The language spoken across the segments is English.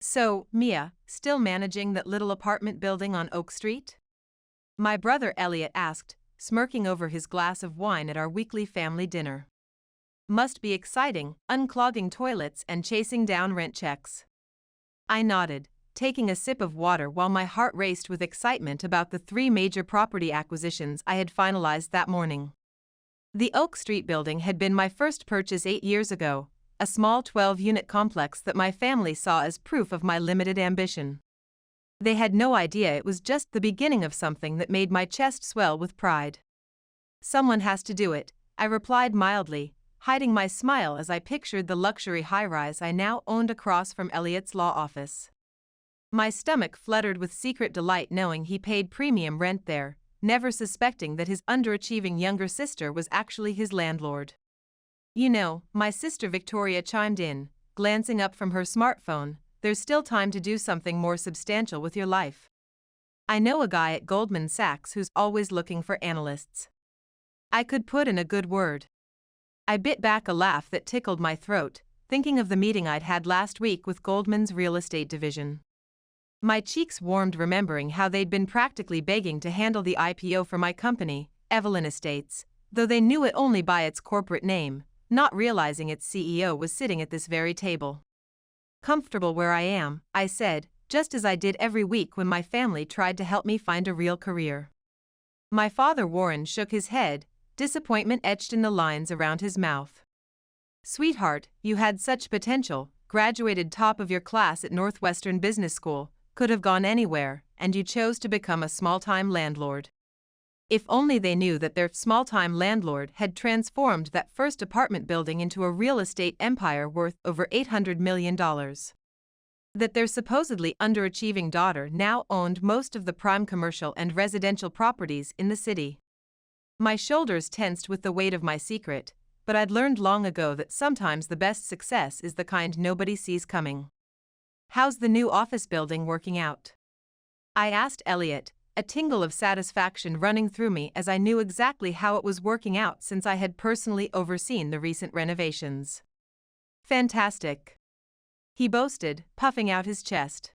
So, Mia, still managing that little apartment building on Oak Street? My brother Elliot asked, smirking over his glass of wine at our weekly family dinner. Must be exciting, unclogging toilets and chasing down rent checks. I nodded, taking a sip of water while my heart raced with excitement about the 3 major property acquisitions I had finalized that morning. The Oak Street building had been my first purchase 8 years ago, a small 12-unit complex that my family saw as proof of my limited ambition. They had no idea it was just the beginning of something that made my chest swell with pride. Someone has to do it, I replied mildly, hiding my smile as I pictured the luxury high-rise I now owned across from Elliot's law office. My stomach fluttered with secret delight knowing he paid premium rent there, never suspecting that his underachieving younger sister was actually his landlord. You know, my sister Victoria chimed in, glancing up from her smartphone, there's still time to do something more substantial with your life. I know a guy at Goldman Sachs who's always looking for analysts. I could put in a good word. I bit back a laugh that tickled my throat, thinking of the meeting I'd had last week with Goldman's real estate division. My cheeks warmed remembering how they'd been practically begging to handle the IPO for my company, Evelyn Estates, though they knew it only by its corporate name, not realizing its CEO was sitting at this very table. Comfortable where I am, I said, just as I did every week when my family tried to help me find a real career. My father Warren shook his head, disappointment etched in the lines around his mouth. Sweetheart, you had such potential, graduated top of your class at Northwestern Business School, could have gone anywhere, and you chose to become a small-time landlord. If only they knew that their small-time landlord had transformed that first apartment building into a real estate empire worth over $800 million. That their supposedly underachieving daughter now owned most of the prime commercial and residential properties in the city. My shoulders tensed with the weight of my secret, but I'd learned long ago that sometimes the best success is the kind nobody sees coming. How's the new office building working out? I asked Elliot, a tingle of satisfaction running through me as I knew exactly how it was working out since I had personally overseen the recent renovations. Fantastic, he boasted, puffing out his chest.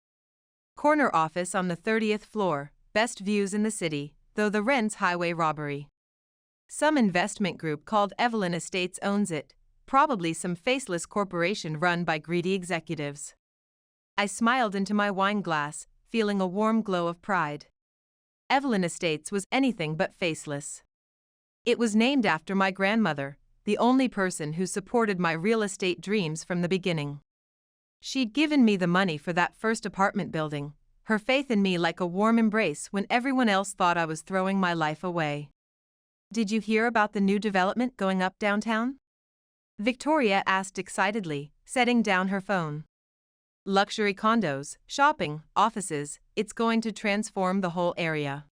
Corner office on the 30th floor, best views in the city, though the rent's highway robbery. Some investment group called Evelyn Estates owns it, probably some faceless corporation run by greedy executives. I smiled into my wine glass, feeling a warm glow of pride. Evelyn Estates was anything but faceless. It was named after my grandmother, the only person who supported my real estate dreams from the beginning. She'd given me the money for that first apartment building, her faith in me like a warm embrace when everyone else thought I was throwing my life away. Did you hear about the new development going up downtown? Victoria asked excitedly, setting down her phone. Luxury condos, shopping, offices, it's going to transform the whole area.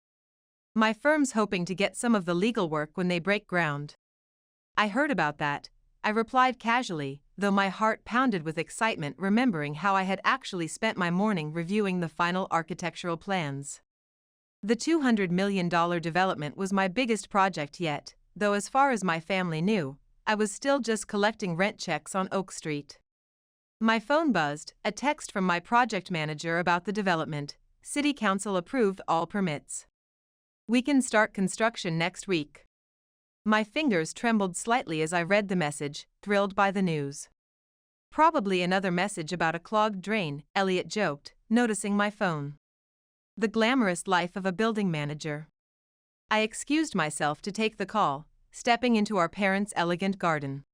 My firm's hoping to get some of the legal work when they break ground. I heard about that, I replied casually, though my heart pounded with excitement remembering how I had actually spent my morning reviewing the final architectural plans. The $200 million development was my biggest project yet, though as far as my family knew, I was still just collecting rent checks on Oak Street. My phone buzzed, a text from my project manager about the development. City Council approved all permits. We can start construction next week. My fingers trembled slightly as I read the message, thrilled by the news. Probably another message about a clogged drain, Elliot joked, noticing my phone. The glamorous life of a building manager. I excused myself to take the call, stepping into our parents' elegant garden.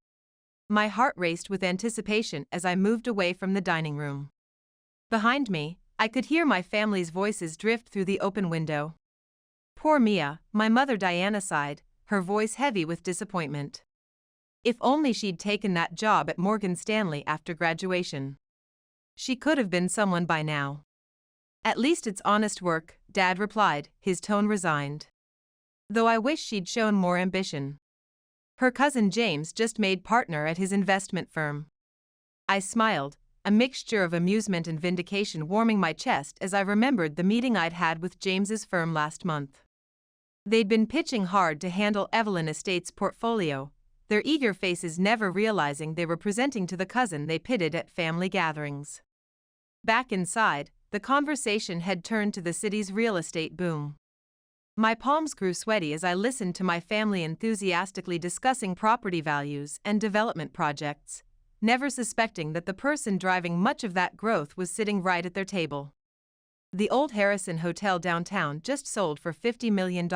My heart raced with anticipation as I moved away from the dining room. Behind me, I could hear my family's voices drift through the open window. Poor Mia, my mother Diana sighed, her voice heavy with disappointment. If only she'd taken that job at Morgan Stanley after graduation. She could have been someone by now. At least it's honest work, Dad replied, his tone resigned. Though I wish she'd shown more ambition. Her cousin James just made partner at his investment firm. I smiled, a mixture of amusement and vindication warming my chest as I remembered the meeting I'd had with James's firm last month. They'd been pitching hard to handle Evelyn Estates' portfolio, their eager faces never realizing they were presenting to the cousin they pitted at family gatherings. Back inside, the conversation had turned to the city's real estate boom. My palms grew sweaty as I listened to my family enthusiastically discussing property values and development projects, never suspecting that the person driving much of that growth was sitting right at their table. The old Harrison Hotel downtown just sold for $50 million,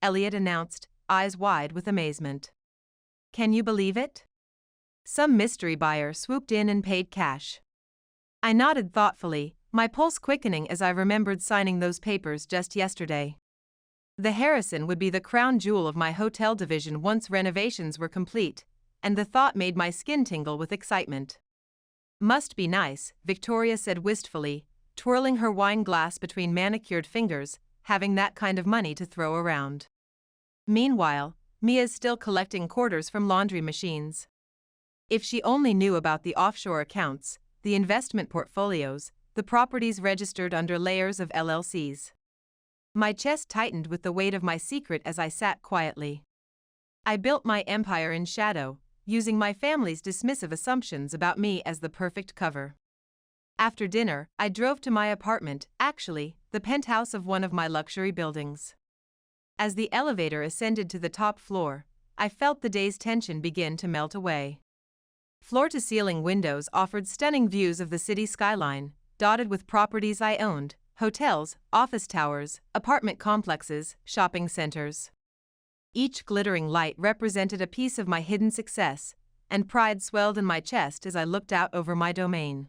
Elliot announced, eyes wide with amazement. Can you believe it? Some mystery buyer swooped in and paid cash. I nodded thoughtfully, my pulse quickening as I remembered signing those papers just yesterday. The Harrison would be the crown jewel of my hotel division once renovations were complete, and the thought made my skin tingle with excitement. Must be nice, Victoria said wistfully, twirling her wine glass between manicured fingers, having that kind of money to throw around. Meanwhile, Mia's still collecting quarters from laundry machines. If she only knew about the offshore accounts, the investment portfolios, the properties registered under layers of LLCs. My chest tightened with the weight of my secret as I sat quietly. I built my empire in shadow, using my family's dismissive assumptions about me as the perfect cover. After dinner, I drove to my apartment, actually, the penthouse of one of my luxury buildings. As the elevator ascended to the top floor, I felt the day's tension begin to melt away. Floor-to-ceiling windows offered stunning views of the city skyline, dotted with properties I owned, hotels, office towers, apartment complexes, shopping centers. Each glittering light represented a piece of my hidden success, and pride swelled in my chest as I looked out over my domain.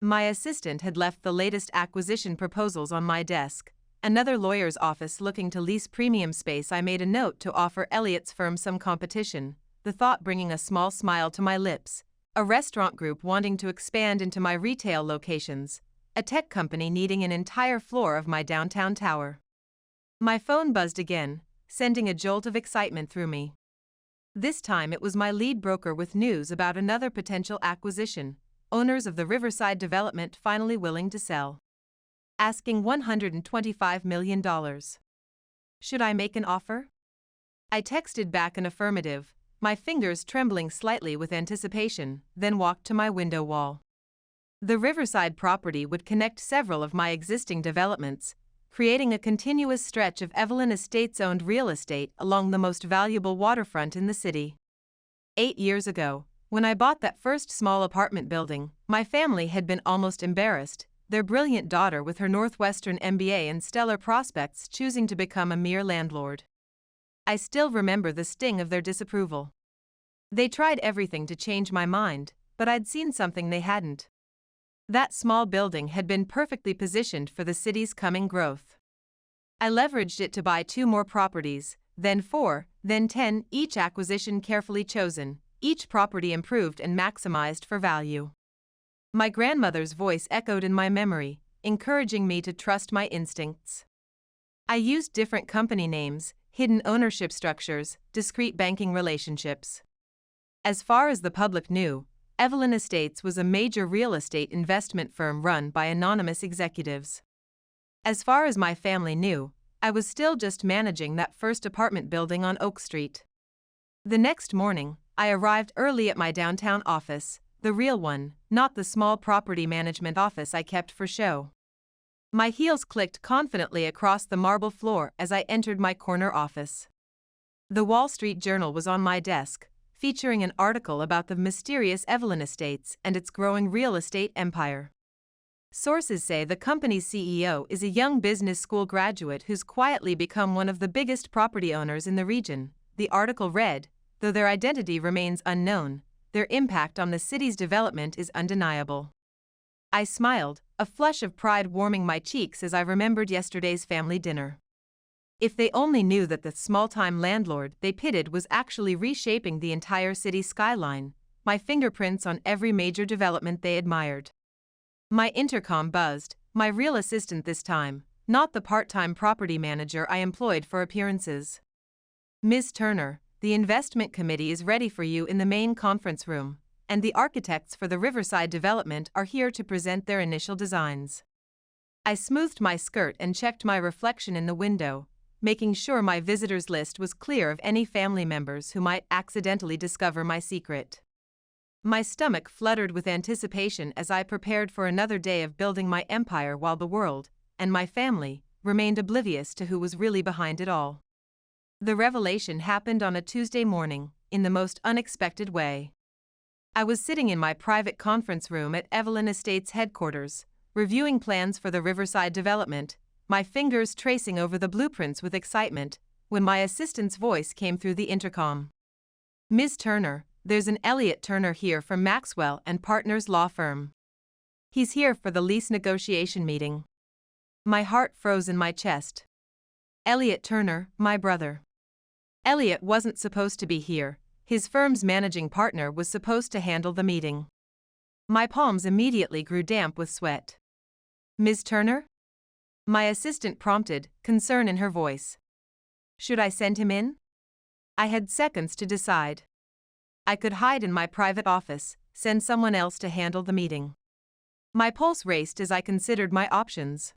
My assistant had left the latest acquisition proposals on my desk. Another lawyer's office looking to lease premium space. I made a note to offer Elliot's firm some competition, the thought bringing a small smile to my lips. A restaurant group wanting to expand into my retail locations. A tech company needing an entire floor of my downtown tower. My phone buzzed again, sending a jolt of excitement through me. This time it was my lead broker with news about another potential acquisition, owners of the Riverside development finally willing to sell. Asking $125 million. Should I make an offer? I texted back an affirmative, my fingers trembling slightly with anticipation, then walked to my window wall. The Riverside property would connect several of my existing developments, creating a continuous stretch of Evelyn Estates-owned real estate along the most valuable waterfront in the city. 8 years ago, when I bought that first small apartment building, my family had been almost embarrassed, their brilliant daughter with her Northwestern MBA and stellar prospects choosing to become a mere landlord. I still remember the sting of their disapproval. They tried everything to change my mind, but I'd seen something they hadn't. That small building had been perfectly positioned for the city's coming growth. I leveraged it to buy 2 more properties, then 4, then 10, each acquisition carefully chosen, each property improved and maximized for value. My grandmother's voice echoed in my memory, encouraging me to trust my instincts. I used different company names, hidden ownership structures, discrete banking relationships. As far as the public knew, Evelyn Estates was a major real estate investment firm run by anonymous executives. As far as my family knew, I was still just managing that first apartment building on Oak Street. The next morning, I arrived early at my downtown office, the real one, not the small property management office I kept for show. My heels clicked confidently across the marble floor as I entered my corner office. The Wall Street Journal was on my desk, featuring an article about the mysterious Evelyn Estates and its growing real estate empire. Sources say the company's CEO is a young business school graduate who's quietly become one of the biggest property owners in the region, the article read. Though their identity remains unknown, their impact on the city's development is undeniable. I smiled, a flush of pride warming my cheeks as I remembered yesterday's family dinner. If they only knew that the small-time landlord they pitied was actually reshaping the entire city skyline, my fingerprints on every major development they admired. My intercom buzzed, my real assistant this time, not the part-time property manager I employed for appearances. Ms. Turner, the investment committee is ready for you in the main conference room, and the architects for the Riverside development are here to present their initial designs. I smoothed my skirt and checked my reflection in the window, making sure my visitors list was clear of any family members who might accidentally discover my secret. My stomach fluttered with anticipation as I prepared for another day of building my empire while the world, and my family, remained oblivious to who was really behind it all. The revelation happened on a Tuesday morning, in the most unexpected way. I was sitting in my private conference room at Evelyn Estates headquarters, reviewing plans for the Riverside development, my fingers tracing over the blueprints with excitement, when my assistant's voice came through the intercom. "Ms. Turner, there's an Elliot Turner here from Maxwell and Partners law firm. He's here for the lease negotiation meeting." My heart froze in my chest. Elliot Turner, my brother. Elliot wasn't supposed to be here. His firm's managing partner was supposed to handle the meeting. My palms immediately grew damp with sweat. "Ms. Turner?" My assistant prompted, concern in her voice. Should I send him in? I had seconds to decide. I could hide in my private office, send someone else to handle the meeting. My pulse raced as I considered my options.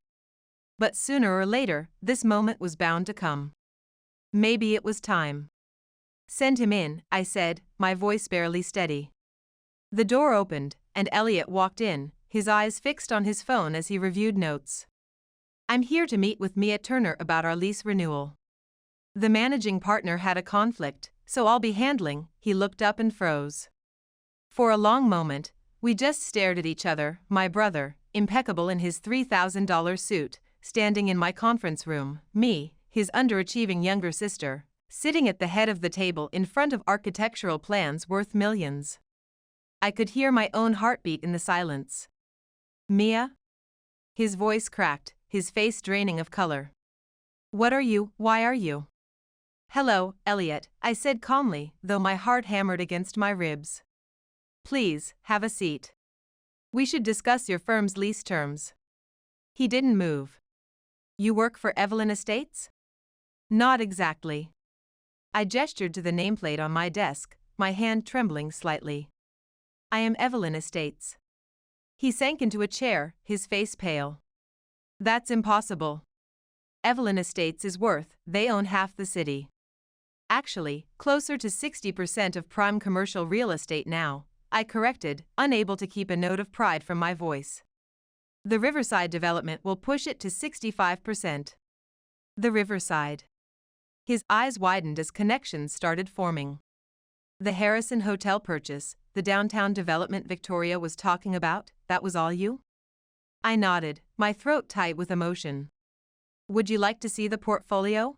But sooner or later, this moment was bound to come. Maybe it was time. "Send him in," I said, my voice barely steady. The door opened, and Elliot walked in, his eyes fixed on his phone as he reviewed notes. "I'm here to meet with Mia Turner about our lease renewal. The managing partner had a conflict, so I'll be handling." He looked up and froze. For a long moment, we just stared at each other, my brother, impeccable in his $3,000 suit, standing in my conference room, me, his underachieving younger sister, sitting at the head of the table in front of architectural plans worth millions. I could hear my own heartbeat in the silence. "Mia?" His voice cracked, his face draining of color. Why are you?" "Hello, Elliot," I said calmly, though my heart hammered against my ribs. "Please, have a seat. We should discuss your firm's lease terms." He didn't move. "You work for Evelyn Estates?" "Not exactly." I gestured to the nameplate on my desk, my hand trembling slightly. "I am Evelyn Estates." He sank into a chair, his face pale. "That's impossible. Evelyn Estates is worth, they own half the city. Actually, closer to 60% of prime commercial real estate now," I corrected, unable to keep a note of pride from my voice. "The Riverside development will push it to 65%. "The Riverside." His eyes widened as connections started forming. "The Harrison Hotel purchase, the downtown development Victoria was talking about, that was all you?" I nodded, my throat tight with emotion. "Would you like to see the portfolio?"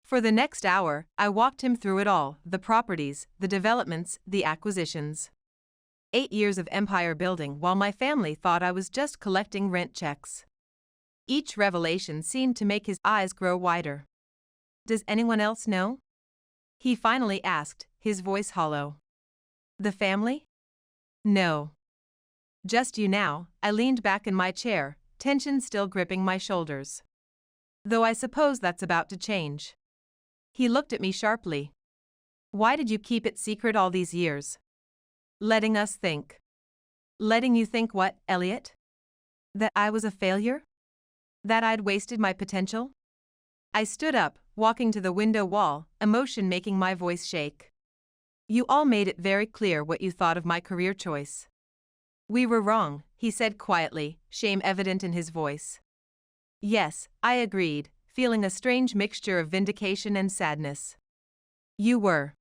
For the next hour, I walked him through it all, the properties, the developments, the acquisitions. 8 years of empire building while my family thought I was just collecting rent checks. Each revelation seemed to make his eyes grow wider. "Does anyone else know?" he finally asked, his voice hollow. "The family?" "No. Just you now." I leaned back in my chair, tension still gripping my shoulders. "Though I suppose that's about to change." He looked at me sharply. "Why did you keep it secret all these years?" "Letting us think." "Letting you think what, Elliot? That I was a failure? That I'd wasted my potential?" I stood up, walking to the window wall, emotion making my voice shake. "You all made it very clear what you thought of my career choice." "We were wrong," he said quietly, shame evident in his voice. "Yes," I agreed, feeling a strange mixture of vindication and sadness. "You were."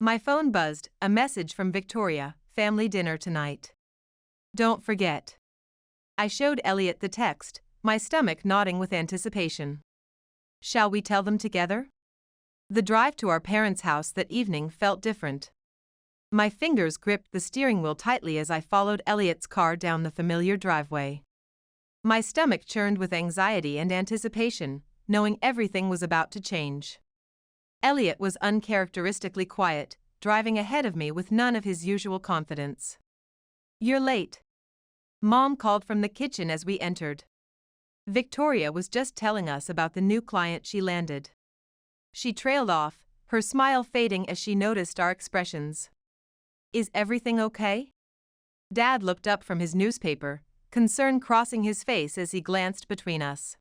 My phone buzzed, a message from Victoria, "Family dinner tonight. Don't forget." I showed Elliot the text, my stomach nodding with anticipation. "Shall we tell them together?" The drive to our parents' house that evening felt different. My fingers gripped the steering wheel tightly as I followed Elliot's car down the familiar driveway. My stomach churned with anxiety and anticipation, knowing everything was about to change. Elliot was uncharacteristically quiet, driving ahead of me with none of his usual confidence. "You're late." Mom called from the kitchen as we entered. Victoria was just telling us about the new client she landed. She trailed off, her smile fading as she noticed our expressions. "Is everything okay?" Dad looked up from his newspaper, concern crossing his face as he glanced between us.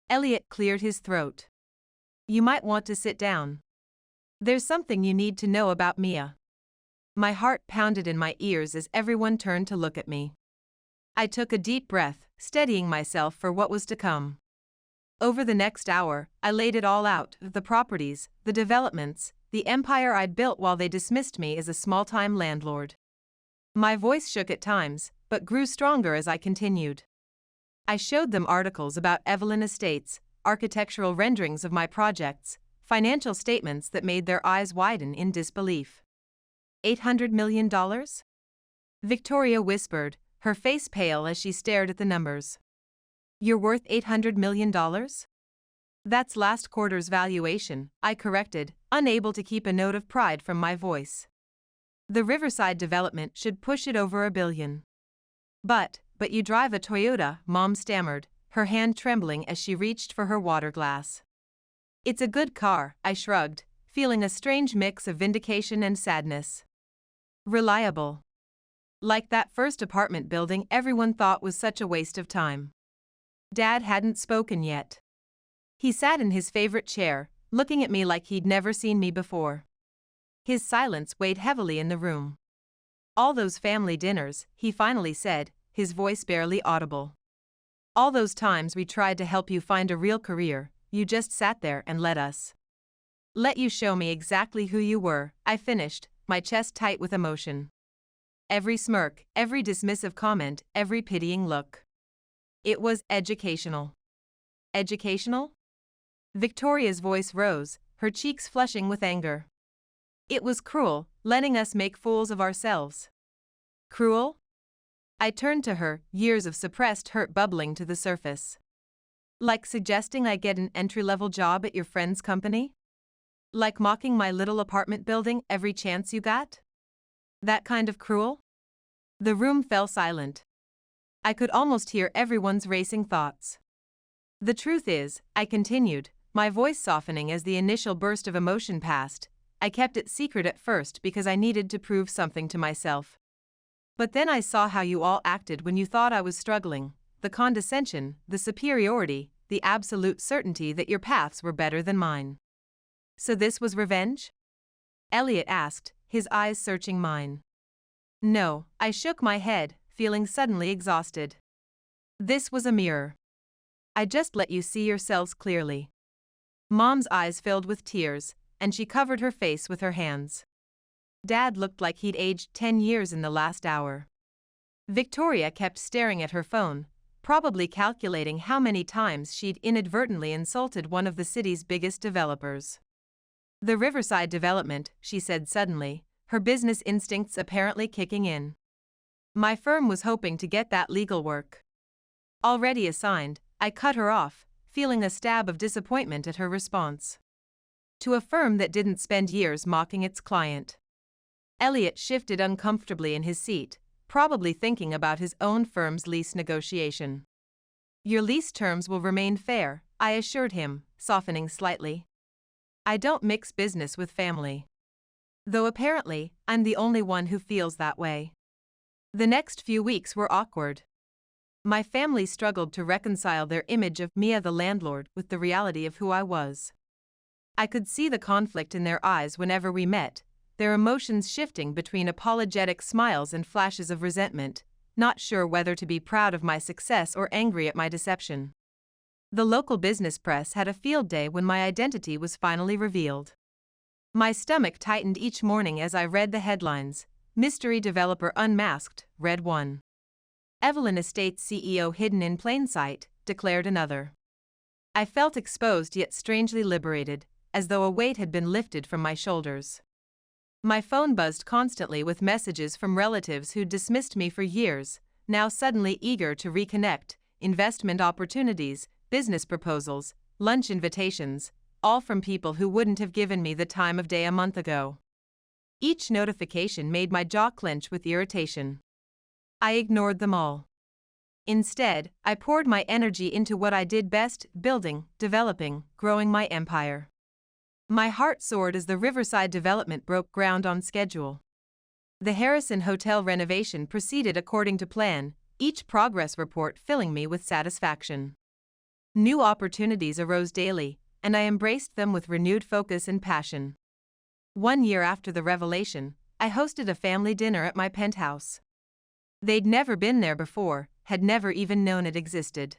Elliot cleared his throat. "You might want to sit down. There's something you need to know about Mia." My heart pounded in my ears as everyone turned to look at me. I took a deep breath, steadying myself for what was to come. Over the next hour, I laid it all out: the properties, the developments, the empire I'd built while they dismissed me as a small-time landlord. My voice shook at times, but grew stronger as I continued. I showed them articles about Evelyn Estates, architectural renderings of my projects, financial statements that made their eyes widen in disbelief. $800 million? Victoria whispered, her face pale as she stared at the numbers. You're worth $800 million? That's last quarter's valuation, I corrected, unable to keep a note of pride from my voice. The Riverside development should push it over $1 billion. But you drive a Toyota, Mom stammered, her hand trembling as she reached for her water glass. It's a good car, I shrugged, feeling a strange mix of vindication and sadness. Reliable. Like that first apartment building everyone thought was such a waste of time. Dad hadn't spoken yet. He sat in his favorite chair, looking at me like he'd never seen me before. His silence weighed heavily in the room. All those family dinners, he finally said, his voice barely audible. All those times we tried to help you find a real career, you just sat there and let us. Let you show me exactly who you were, I finished, my chest tight with emotion. Every smirk, every dismissive comment, every pitying look. It was educational. Educational? Victoria's voice rose, her cheeks flushing with anger. It was cruel, letting us make fools of ourselves. Cruel? I turned to her, years of suppressed hurt bubbling to the surface. Like suggesting I get an entry-level job at your friend's company? Like mocking my little apartment building every chance you got? That kind of cruel? The room fell silent. I could almost hear everyone's racing thoughts. The truth is, I continued, my voice softening as the initial burst of emotion passed, I kept it secret at first because I needed to prove something to myself. But then I saw how you all acted when you thought I was struggling, the condescension, the superiority, the absolute certainty that your paths were better than mine. So this was revenge? Elliot asked, his eyes searching mine. No, I shook my head, feeling suddenly exhausted. This was a mirror. I just let you see yourselves clearly. Mom's eyes filled with tears, and she covered her face with her hands. Dad looked like he'd aged 10 years in the last hour. Victoria kept staring at her phone, probably calculating how many times she'd inadvertently insulted one of the city's biggest developers. The Riverside development, she said suddenly, her business instincts apparently kicking in. My firm was hoping to get that legal work. Already assigned, I cut her off, feeling a stab of disappointment at her response. To a firm that didn't spend years mocking its client. Elliot shifted uncomfortably in his seat, probably thinking about his own firm's lease negotiation. Your lease terms will remain fair, I assured him, softening slightly. I don't mix business with family. Though apparently, I'm the only one who feels that way. The next few weeks were awkward. My family struggled to reconcile their image of Mia the landlord with the reality of who I was. I could see the conflict in their eyes whenever we met, their emotions shifting between apologetic smiles and flashes of resentment, not sure whether to be proud of my success or angry at my deception. The local business press had a field day when my identity was finally revealed. My stomach tightened each morning as I read the headlines. Mystery developer unmasked, read one. Evelyn Estates CEO hidden in plain sight, declared another. I felt exposed yet strangely liberated, as though a weight had been lifted from my shoulders. My phone buzzed constantly with messages from relatives who'd dismissed me for years, now suddenly eager to reconnect, investment opportunities, business proposals, lunch invitations, all from people who wouldn't have given me the time of day a month ago. Each notification made my jaw clench with irritation. I ignored them all. Instead, I poured my energy into what I did best: building, developing, growing my empire. My heart soared as the Riverside development broke ground on schedule. The Harrison Hotel renovation proceeded according to plan, each progress report filling me with satisfaction. New opportunities arose daily, and I embraced them with renewed focus and passion. 1 year after the revelation, I hosted a family dinner at my penthouse. They'd never been there before, had never even known it existed.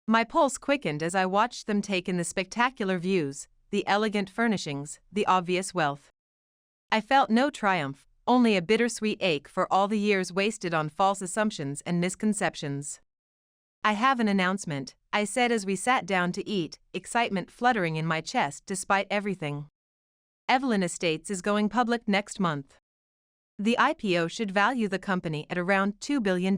My pulse quickened as I watched them take in the spectacular views, the elegant furnishings, the obvious wealth. I felt no triumph, only a bittersweet ache for all the years wasted on false assumptions and misconceptions. "I have an announcement," I said as we sat down to eat, excitement fluttering in my chest despite everything. "Evelyn Estates is going public next month. The IPO should value the company at around $2 billion.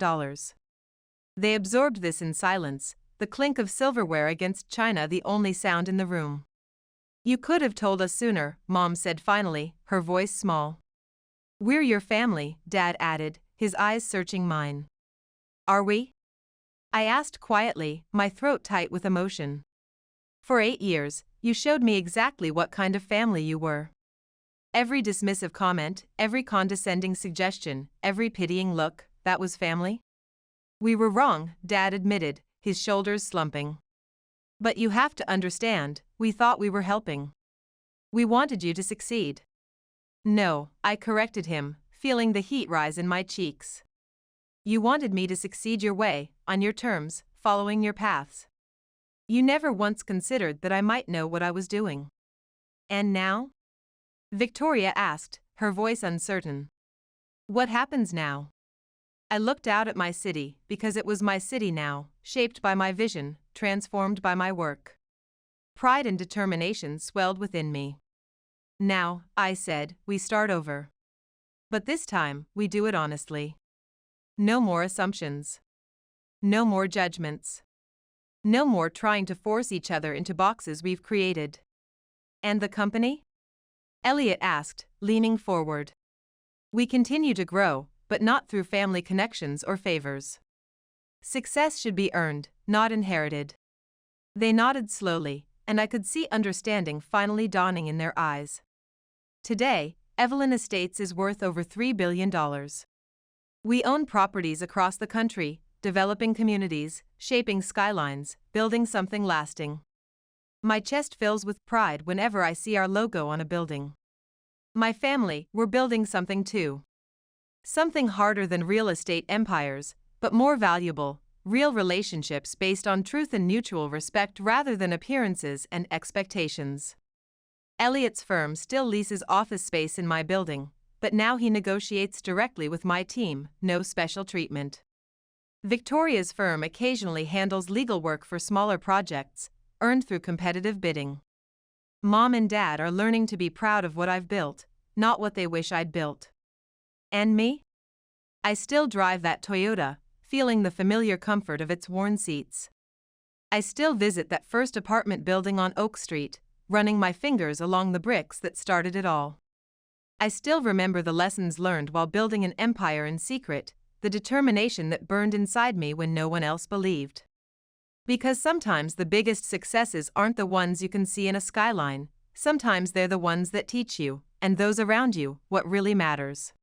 They absorbed this in silence, the clink of silverware against china the only sound in the room. "You could have told us sooner," Mom said finally, her voice small. "We're your family," Dad added, his eyes searching mine. "Are we?" I asked quietly, my throat tight with emotion. "For 8 years, you showed me exactly what kind of family you were. Every dismissive comment, every condescending suggestion, every pitying look, that was family." "We were wrong," Dad admitted, his shoulders slumping. "But you have to understand, we thought we were helping. We wanted you to succeed." "No," I corrected him, feeling the heat rise in my cheeks. "You wanted me to succeed your way, on your terms, following your paths. You never once considered that I might know what I was doing." "And now?" Victoria asked, her voice uncertain. "What happens now?" I looked out at my city, because it was my city now, shaped by my vision, transformed by my work. Pride and determination swelled within me. "Now," I said, "we start over. But this time, we do it honestly. No more assumptions. No more judgments. No more trying to force each other into boxes we've created." "And the company?" Elliot asked, leaning forward. "We continue to grow, but not through family connections or favors. Success should be earned, not inherited." They nodded slowly, and I could see understanding finally dawning in their eyes. Today, Evelyn Estates is worth over $3 billion. We own properties across the country, developing communities, shaping skylines, building something lasting. My chest fills with pride whenever I see our logo on a building. My family, we're building something too. Something harder than real estate empires, but more valuable, real relationships based on truth and mutual respect rather than appearances and expectations. Elliot's firm still leases office space in my building, but now he negotiates directly with my team, no special treatment. Victoria's firm occasionally handles legal work for smaller projects, earned through competitive bidding. Mom and Dad are learning to be proud of what I've built, not what they wish I'd built. And me? I still drive that Toyota, feeling the familiar comfort of its worn seats. I still visit that first apartment building on Oak Street, running my fingers along the bricks that started it all. I still remember the lessons learned while building an empire in secret, the determination that burned inside me when no one else believed. Because sometimes the biggest successes aren't the ones you can see in a skyline, sometimes they're the ones that teach you, and those around you, what really matters.